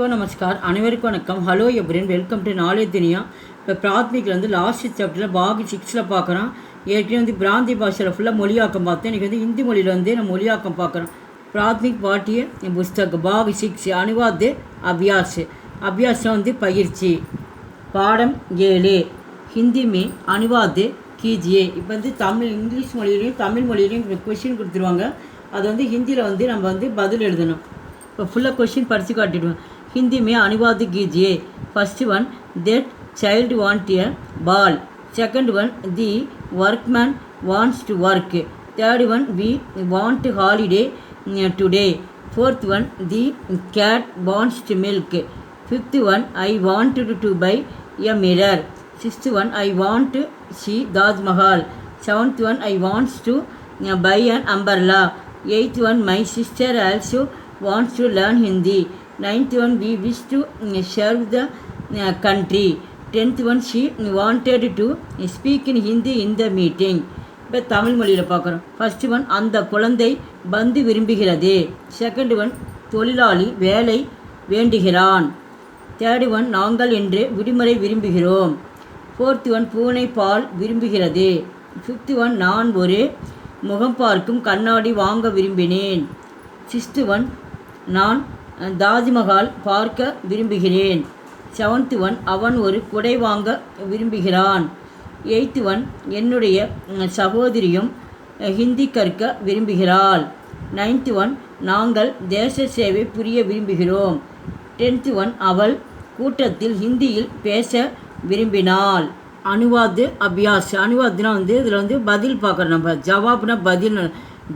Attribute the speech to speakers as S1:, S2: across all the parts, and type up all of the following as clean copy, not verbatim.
S1: நமஸ்கார் அனைவருக்கும் வணக்கம். Hello எப்ரின், welcome to knowledge துனியா. இப்போ பிராத்மிக்கில் வந்து லாஸ்ட் சாப்டரில் பாகி 6 பார்க்குறோம். ஏற்கனவே வந்து பிராந்தி பாஷையில் ஃபுல்லாக மொழியாக்கம் பார்த்தேன். இன்றைக்கி வந்து ஹிந்தி மொழியில் வந்து நம்ம மொழியாக்கம் பார்க்குறோம். பிராத்மிக் பாட்டிய புஸ்தக் பாகி 6 அனுவாத் அபியாஸ். அபியாசம் வந்து பயிற்சி. பாடம் 7 ஹிந்தி மே அனுவாத் கீஜியே. இப்போ வந்து இங்கிலீஷ் மொழியிலையும் தமிழ் மொழியிலையும் கொஷின் கொடுத்துருவாங்க. அது வந்து ஹிந்தியில் வந்து நம்ம வந்து பதில் எழுதணும். இப்போ ஃபுல்லாக கொஷின் படித்து காட்டிடுவேன். हिंदी में अनुवाद कीजिए. First one, that child want a ball. Second one, the workman wants to work. Third one, we want holiday today. Fourth one, the cat wants to milk. Fifth one, I wanted to buy a mirror. Sixth one, I want see Taj Mahal. Seventh one, I wants to buy an umbrella. Eighth one, my sister also wants to learn Hindi. Ninth one, we wish to serve the country. 10th one, she wanted to speak in Hindi in the meeting. இப்போ தமிழ் மொழியில் பார்க்குறோம். First one, அந்த குழந்தை பந்து விரும்புகிறது. Second one, தொழிலாளி வேலை வேண்டுகிறான். Third one, நாங்கள் இன்று விடுமுறை விரும்புகிறோம். ஃபோர்த் ஒன், பூனை பால் விரும்புகிறது. ஃபிஃப்த் ஒன், நான் ஒரு முகம் பார்க்கும் கண்ணாடி வாங்க விரும்பினேன். சிக்ஸ்த் ஒன், நான் தாஜ்மஹால் பார்க்க விரும்புகிறேன். செவன்த் ஒன், அவன் ஒரு குடை வாங்க விரும்புகிறான். எய்த் ஒன், என்னுடைய சகோதரியும் ஹிந்தி கற்க விரும்புகிறாள். நைன்த் ஒன், நாங்கள் தேச சேவை புரிய விரும்புகிறோம். 10th ஒன், அவள் கூட்டத்தில் ஹிந்தியில் பேச விரும்பினாள். அனுவாத் அபியாஸ். அனுவாத்னா வந்து இதில் வந்து பதில் பார்க்குறோம். நம்ம ஜவாப்னா பதில்,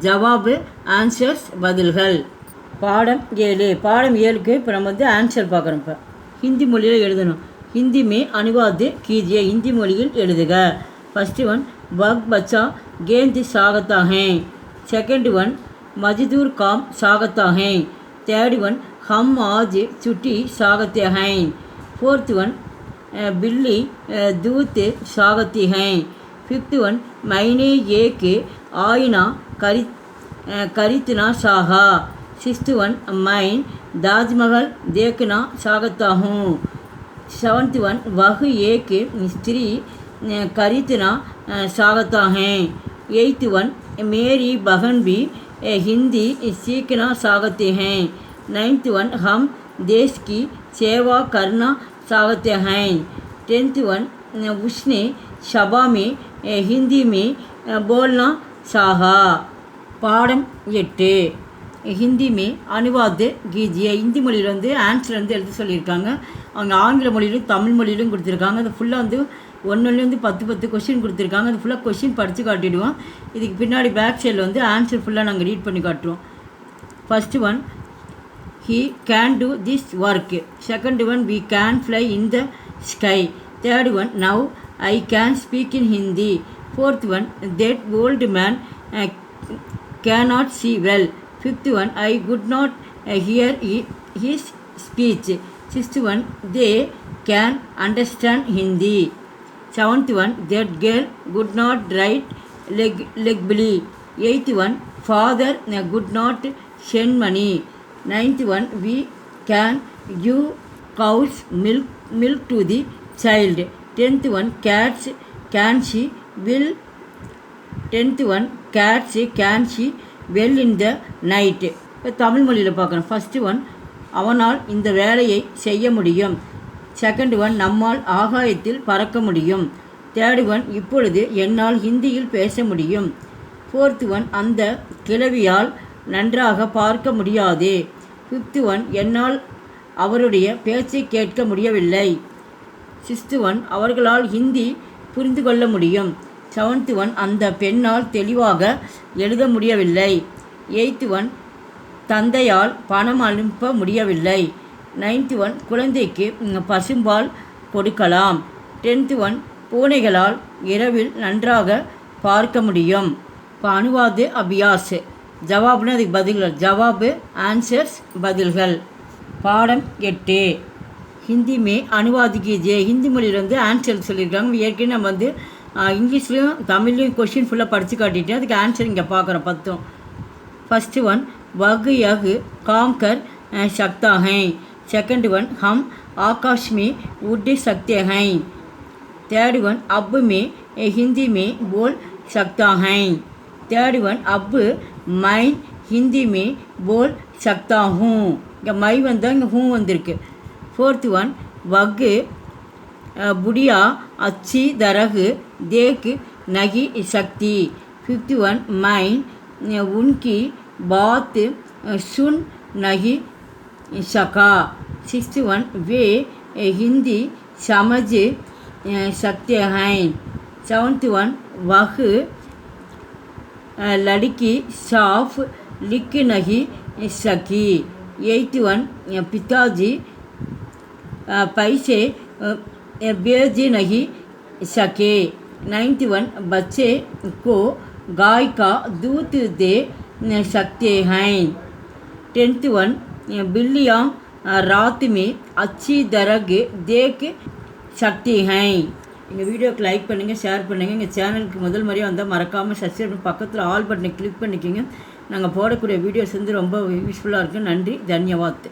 S1: ஜவாபு ஆன்சர்ஸ் பதில்கள். பாடம் 7. பாடம் 7க்கு இப்போ நம்ம வந்து ஆன்சர் பார்க்குறோம். இப்போ ஹிந்தி மொழியில் எழுதணும். ஹிந்தி மே அனுவாத் கீஜியே. ஹிந்தி மொழியில் எழுதுக. ஃபஸ்ட்டு ஒன், பக் பச்சா கேந்த் சாகத்தா ஹே. செகண்ட் ஒன், மஜ்தூர் காம் சாகத்தா ஹே. தேர்ட் ஒன், ஹம் ஆஜ் சுட்டி சாகத்தே ஹே. फोर्थ वन, बिल्ली दूध सागती हैं. फिफ्थ वन, मैंने एक आईना खरीदना चाहा. सिक्स्थ वन, मैं ताजमहल देखना चाहता हूँ. सेवन्थ वन, वह एक स्त्री खरीदना चाहता है. एट्थ वन, मेरी बहन भी हिंदी सीखना चाहते हैं. नाइन्थ वन, हम देश की सेवा करना चाहते हैं. 10th वन, उसने सभा में हिंदी में बोलना चाहा. பாடம் 8 ஹிந்தி மே அனுவாத் கீஜியே. ஹிந்தி மொழியில் வந்து ஆன்சர் வந்து எழுத சொல்லியிருக்காங்க. அவங்க ஆங்கில மொழியிலும் தமிழ் மொழியிலும் கொடுத்துருக்காங்க. அது ஃபுல்லாக வந்து ஒன்றுலேருந்து 10 கொஷின் கொடுத்துருக்காங்க. அது ஃபுல்லாக கொஷின் படித்து காட்டிடுவோம். இதுக்கு பின்னாடி பேக் சைடில் வந்து ஆன்சர் ஃபுல்லாக நாங்கள் ரீட் பண்ணி காட்டுவோம். First one, he can do this work. Second one, we can fly in the sky. Third one, now I can speak in Hindi. Fourth one, that old man cannot see well. Fifth one, I could not hear his speech. Sixth one, they can understand Hindi. Seventh one, that girl could not write legibly. Eighth one, father could not send money. Ninth one, we can give cows milk to the child. 10th one, cats can see well. 10th one, cats can see well in the night. இப்போ தமிழ் மொழியில் பார்க்குறோம். First one, அவனால் இந்த வேலையை செய்ய முடியும். Second one, நம்மால் ஆகாயத்தில் பறக்க முடியும். தேர்ட் ஒன், இப்பொழுது என்னால் ஹிந்தியில் பேச முடியும். ஃபோர்த் ஒன், அந்த கிழவியால் நன்றாக பார்க்க முடியாது. ஃபிஃப்த் ஒன், என்னால் அவருடைய பேச்சை கேட்க முடியவில்லை. சிக்ஸ்த் ஒன், அவர்களால் ஹிந்தி புரிந்து கொள்ள முடியும். செவன்த் ஒன், அந்த பெண்ணால் தெளிவாக எழுத முடியவில்லை. எய்த் ஒன், தந்தையால் பணம் அனுப்ப முடியவில்லை. நைன்த் ஒன், குழந்தைக்கு பசும்பால் கொடுக்கலாம். 10th ஒன், பூனைகளால் இரவில் நன்றாக பார்க்க முடியும். இப்போ அனுவாத் அபியாஸ். ஜவாப்னு அதுக்கு பதில்கள். ஜவாபு ஆன்சர்ஸ் பதில்கள். பாடம் 8 ஹிந்தி மே அனுவாத் கீஜியே. ஹிந்தி மொழியில் வந்து ஆன்சர் சொல்லியிருக்காங்க. ஏற்கனவே நம்ம வந்து இங்கிலீஷ்லேயும் தமிழ்லையும் கொஷின் ஃபுல்லாக படித்து காட்டிட்டு அதுக்கு ஆன்சர் இங்கே பார்க்குறோம் 10. फर्स्ट वन, वग यग काम कर सकता है. सेकंड वन हम आकाश में उड़ सकते हैं। थर्ड वन अब मैं हिंदी में बोल सकता है। थर्ड वन अब मैं हिंदी में बोल सकता हूँ। இங்கே மை வந்தால் இங்கே ஹூ வந்திருக்கு. ஃபோர்த் ஒன் வகு बुढ़िया अच्छी तरह देख नहीं सकती. फिफ्थ वन मैं उनकी बात सुन नहीं सका. सिक्स्थ वन वे हिंदी समझ सकते हैं. सेवन्थ वन वह लड़की साफ लिख नहीं सकी. एट्थ वन पिताजी पैसे भेज नहीं सके. नाइन्थ वन बच्चे को गाय का दूध दे सकते हैं. टेंथ वन बिल्लियाँ रात में अच्छी तरह देख सकती हैं. எங்கள் வீடியோக்கு லைக் பண்ணுங்கள், ஷேர் பண்ணுங்கள். எங்கள் சேனலுக்கு முதல் முறையாக வந்தால் மறக்காமல் சப்ஸ்கிரைப் பண்ணி பக்கத்தில் ஆல் பட்டனை கிளிக் பண்ணிக்கோங்க. நாங்கள் போடக்கூடிய வீடியோஸ் வந்து ரொம்ப யூஸ்ஃபுல்லாக இருக்கும். நன்றி, தன்யவாத்.